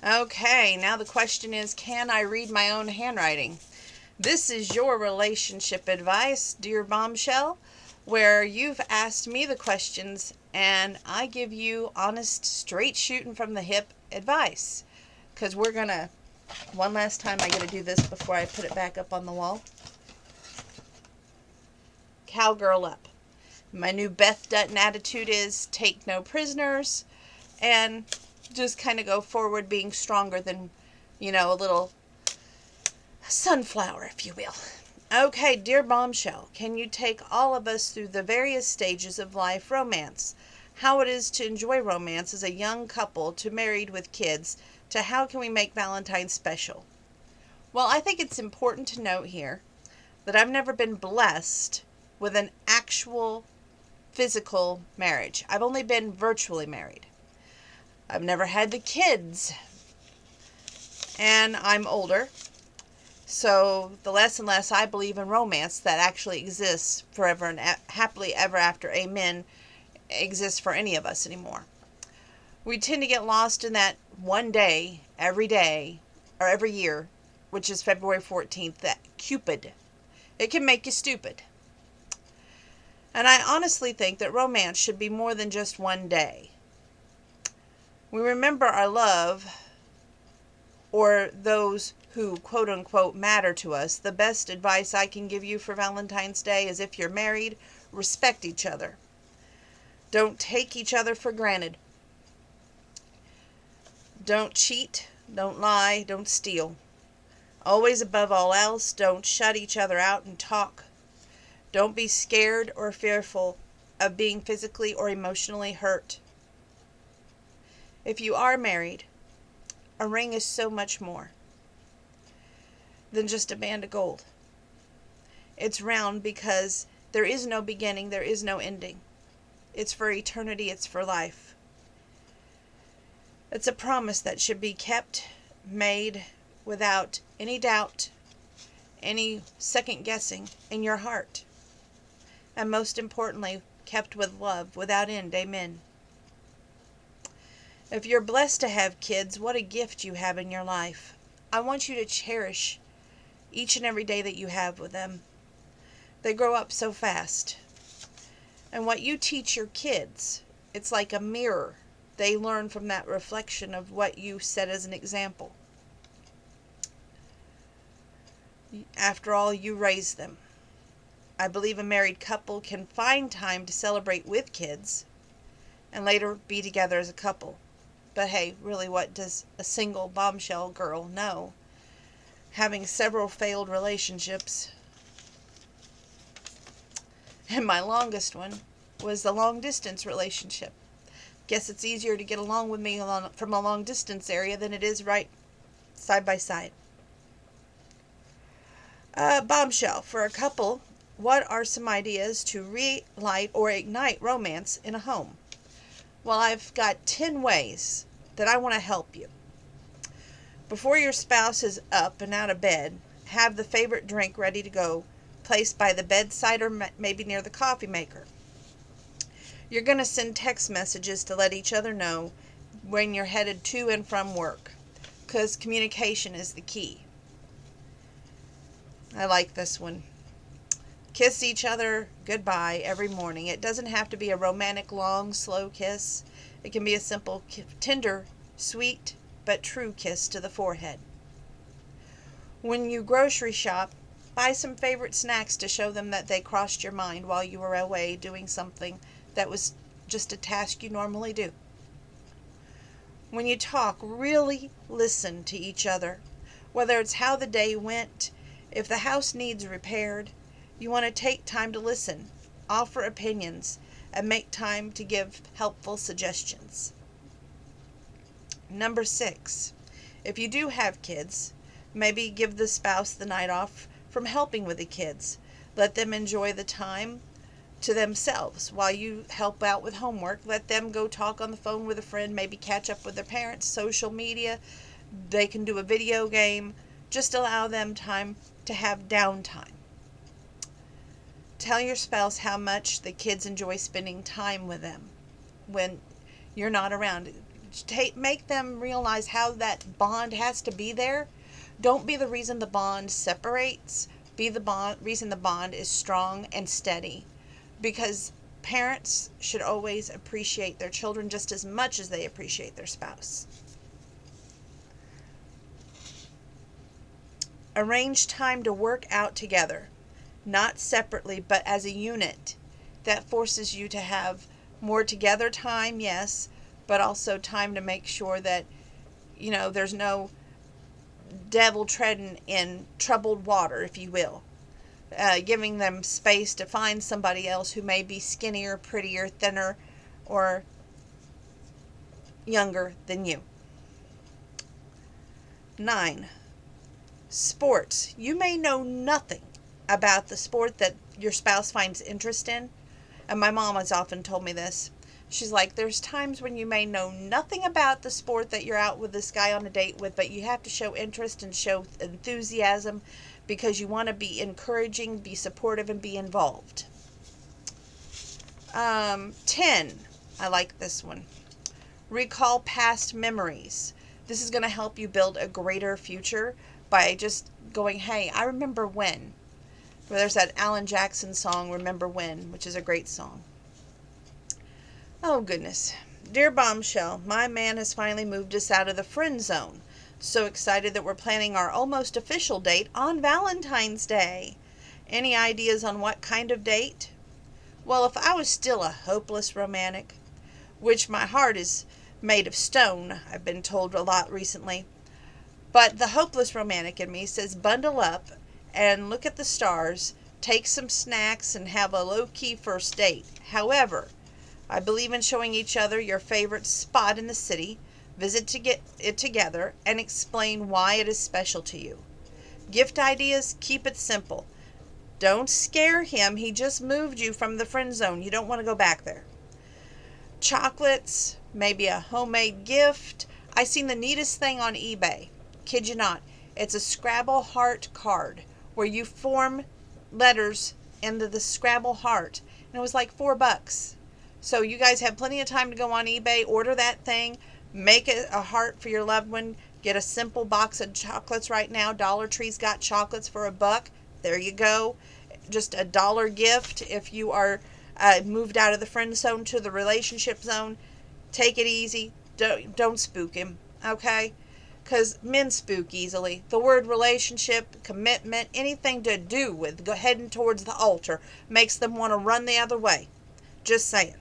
Okay, now the question is, can I read my own handwriting? This is your relationship advice, dear bombshell, where you've asked me the questions and I give you honest, straight shooting from the hip advice. Because we're going to, one last time, I got to do this before I put it back up on the wall. Cowgirl up. My new Beth Dutton attitude is take no prisoners and just kind of go forward being stronger than, a little sunflower, if you will. Okay, dear bombshell, can you take all of us through the various stages of life romance? How it is to enjoy romance as a young couple, to married with kids, to how can we make Valentine's special? Well, I think it's important to note here that I've never been blessed with an actual physical marriage. I've only been virtually married. I've never had the kids, and I'm older. So the less and less I believe in romance that actually exists forever and happily ever after, amen, exists for any of us anymore. We tend to get lost in that one day, or every year, which is February 14th, that Cupid. It can make you stupid. And I honestly think that romance should be more than just one day. We remember our love, or those who quote unquote matter to us. The best advice I can give you for Valentine's Day is, if you're married, respect each other. Don't take each other for granted. Don't cheat, don't lie, don't steal. Always, above all else, don't shut each other out and talk. Don't be scared or fearful of being physically or emotionally hurt. If you are married, a ring is so much more than just a band of gold. It's round because there is no beginning, there is no ending. It's for eternity, it's for life. It's a promise that should be kept, made without any doubt, any second guessing in your heart. And most importantly, kept with love without end, amen. If you're blessed to have kids, what a gift you have in your life. I want you to cherish each and every day that you have with them. They grow up so fast. And what you teach your kids, it's like a mirror. They learn from that reflection of what you set as an example. After all, you raise them. I believe a married couple can find time to celebrate with kids and later be together as a couple. But hey, really, what does a single bombshell girl know? Having several failed relationships. And my longest one was the long distance relationship. Guess it's easier to get along with me from a long distance area than it is right side by side. Bombshell, for a couple, what are some ideas to relight or ignite romance in a home? Well, I've got 10 ways that I want to help you. Before your spouse is up and out of bed, have the favorite drink ready to go, placed by the bedside or maybe near the coffee maker. You're going to send text messages to let each other know when you're headed to and from work, because communication is the key. I like this one. Kiss each other goodbye every morning. It doesn't have to be a romantic, long, slow kiss. It can be a simple, tender, sweet, but true kiss to the forehead. When you grocery shop, buy some favorite snacks to show them that they crossed your mind while you were away doing something that was just a task you normally do. When you talk, really listen to each other. Whether it's how the day went, if the house needs repaired, you want to take time to listen, offer opinions, and make time to give helpful suggestions. Number 6, if you do have kids, maybe give the spouse the night off from helping with the kids. Let them enjoy the time to themselves while you help out with homework. Let them go talk on the phone with a friend, maybe catch up with their parents, social media. They can do a video game. Just allow them time to have downtime. Tell your spouse how much the kids enjoy spending time with them when you're not around. make them realize how that bond has to be there. Don't be the reason the bond separates. Be the reason the bond is strong and steady. Because parents should always appreciate their children just as much as they appreciate their spouse. Arrange time to work out together, not separately, but as a unit. That forces you to have more together time, yes, but also time to make sure that, there's no devil treading in troubled water, if you will. Giving them space to find somebody else who may be skinnier, prettier, thinner, or younger than you. 9. Sports. You may know nothing about the sport that your spouse finds interest in. And my mom has often told me this. She's like, there's times when you may know nothing about the sport that you're out with this guy on a date with, but you have to show interest and show enthusiasm because you want to be encouraging, be supportive, and be involved. 10. I like this one. Recall past memories. This is going to help you build a greater future by just going, hey, I remember when. Well, there's that Alan Jackson song, Remember When, which is a great song. Oh, goodness. Dear Bombshell, my man has finally moved us out of the friend zone. So excited that we're planning our almost official date on Valentine's Day. Any ideas on what kind of date? Well, if I was still a hopeless romantic, which my heart is made of stone, I've been told a lot recently, but the hopeless romantic in me says bundle up and look at the stars, take some snacks, and have a low-key first date. However, I believe in showing each other your favorite spot in the city, visit to get it together, and explain why it is special to you. Gift ideas, keep it simple. Don't scare him. He just moved you from the friend zone. You don't want to go back there. Chocolates, maybe a homemade gift. I seen the neatest thing on eBay. Kid you not. It's a Scrabble heart card where you form letters into the Scrabble heart. And it was like $4. So you guys have plenty of time to go on eBay, order that thing, make it a heart for your loved one, get a simple box of chocolates right now. Dollar Tree's got chocolates for $1. There you go. Just a $1 gift if you are moved out of the friend zone to the relationship zone. Take it easy. Don't spook him, okay? Because men spook easily. The word relationship, commitment, anything to do with heading towards the altar makes them want to run the other way. Just saying.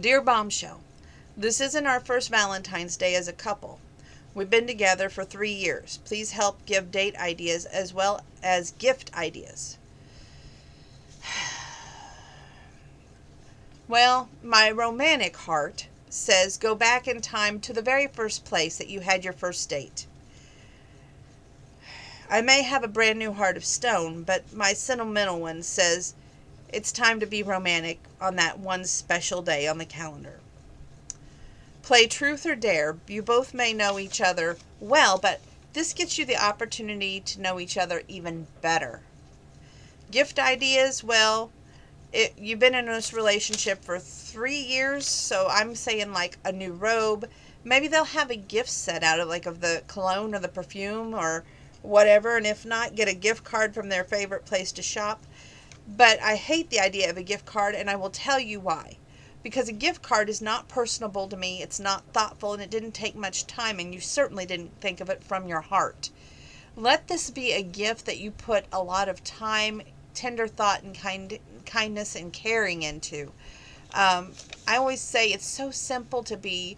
Dear Bombshell, this isn't our first Valentine's Day as a couple. We've been together for 3 years. Please help give date ideas as well as gift ideas. Well, my romantic heart says go back in time to the very first place that you had your first date. I may have a brand new heart of stone, but my sentimental one says it's time to be romantic on that one special day on the calendar. Play truth or dare. You both may know each other well, but this gets you the opportunity to know each other even better. Gift ideas, well, you've been in this relationship for 3 years, so I'm saying like a new robe. Maybe they'll have a gift set out of the cologne or the perfume or whatever, and if not, get a gift card from their favorite place to shop. But I hate the idea of a gift card, and I will tell you why. Because a gift card is not personable to me, it's not thoughtful, and it didn't take much time, and you certainly didn't think of it from your heart. Let this be a gift that you put a lot of time, tender thought, and kindness and caring into. I always say it's so simple to be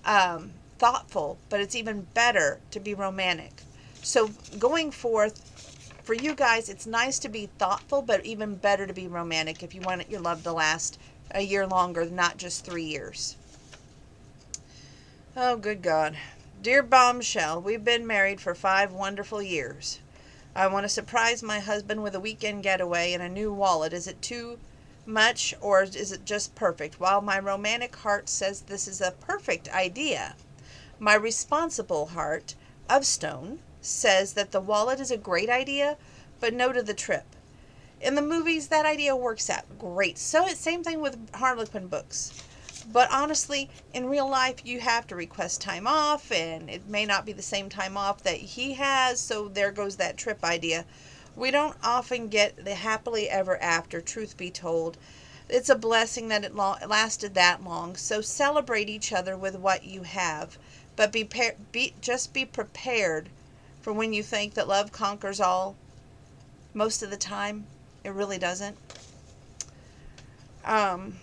thoughtful, but it's even better to be romantic. So going forth, for you guys, it's nice to be thoughtful, but even better to be romantic if you want your love to last a year longer, not just 3 years. Oh, good God. Dear Bombshell, we've been married for 5 wonderful years. I want to surprise my husband with a weekend getaway and a new wallet. Is it too much, or is it just perfect? While my romantic heart says this is a perfect idea, my responsible heart of stone says that the wallet is a great idea, but no to the trip. In the movies, that idea works out great. So it's same thing with Harlequin books. But honestly, in real life, you have to request time off, and it may not be the same time off that he has, so there goes that trip idea. We don't often get the happily ever after, truth be told. It's a blessing that it lasted that long, so celebrate each other with what you have. But just be prepared for when you think that love conquers all. Most of the time, it really doesn't. Um,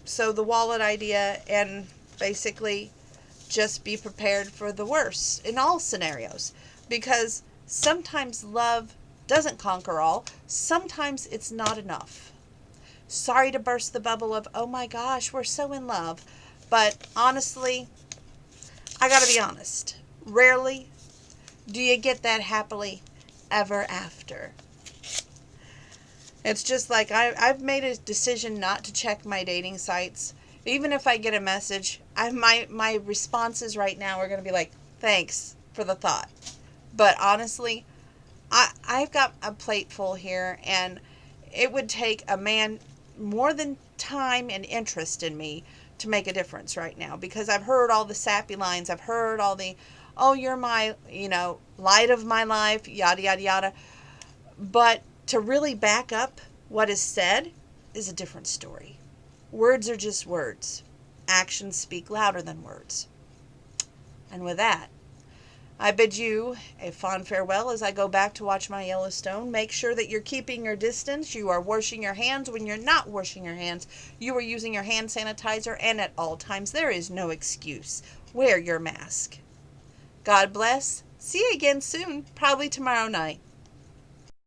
so the wallet idea, and basically just be prepared for the worst in all scenarios, because sometimes love doesn't conquer all. Sometimes it's not enough. Sorry to burst the bubble of, oh my gosh, we're so in love. But honestly, I gotta be honest. Rarely do you get that happily ever after. It's just like I've made a decision not to check my dating sites. Even if I get a message, my responses right now are going to be like, thanks for the thought. But honestly, I've got a plate full here, and it would take a man more than time and interest in me to make a difference right now, because I've heard all the sappy lines. I've heard all the, oh, you're my, light of my life, yada, yada, yada. But to really back up what is said is a different story. Words are just words. Actions speak louder than words. And with that, I bid you a fond farewell as I go back to watch my Yellowstone. Make sure that you're keeping your distance. You are washing your hands. When you're not washing your hands, you are using your hand sanitizer. And at all times, there is no excuse. Wear your mask. God bless. See you again soon, probably tomorrow night.